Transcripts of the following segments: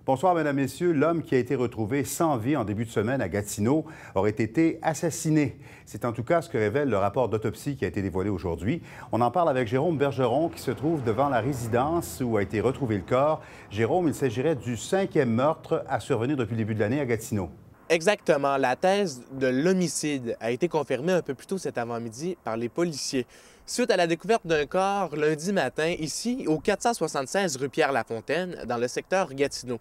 Bonsoir, mesdames, messieurs. L'homme qui a été retrouvé sans vie en début de semaine à Gatineau aurait été assassiné. C'est en tout cas ce que révèle le rapport d'autopsie qui a été dévoilé aujourd'hui. On en parle avec Jérôme Bergeron qui se trouve devant la résidence où a été retrouvé le corps. Jérôme, il s'agirait du 5e meurtre à survenir depuis le début de l'année à Gatineau. Exactement. La thèse de l'homicide a été confirmée un peu plus tôt cet avant-midi par les policiers. Suite à la découverte d'un corps lundi matin, ici, au 476 rue Pierre-Lafontaine, dans le secteur Gatineau.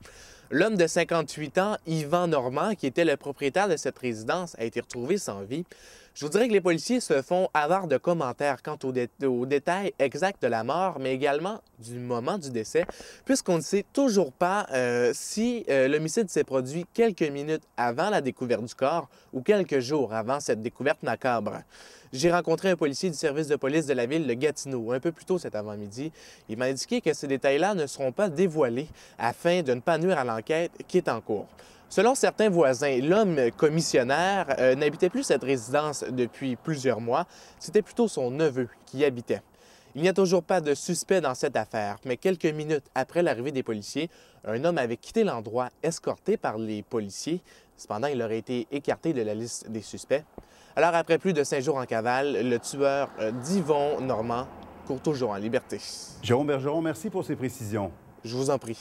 L'homme de 58 ans, Yvan Normand, qui était le propriétaire de cette résidence, a été retrouvé sans vie. Je vous dirais que les policiers se font avare de commentaires quant aux détails exacts de la mort, mais également du moment du décès, puisqu'on ne sait toujours pas si l'homicide s'est produit quelques minutes avant la découverte du corps ou quelques jours avant cette découverte macabre. J'ai rencontré un policier du service de police de la ville de Gatineau un peu plus tôt cet avant-midi. Il m'a indiqué que ces détails-là ne seront pas dévoilés afin de ne pas nuire à l'enquête qui est en cours. Selon certains voisins, l'homme commissionnaire n'habitait plus cette résidence depuis plusieurs mois. C'était plutôt son neveu qui y habitait. Il n'y a toujours pas de suspect dans cette affaire, mais quelques minutes après l'arrivée des policiers, un homme avait quitté l'endroit escorté par les policiers. Cependant, il aurait été écarté de la liste des suspects. Alors, après plus de 5 jours en cavale, le tueur d'Yvan Normand court toujours en liberté. Jérôme Bergeron, merci pour ces précisions. Je vous en prie.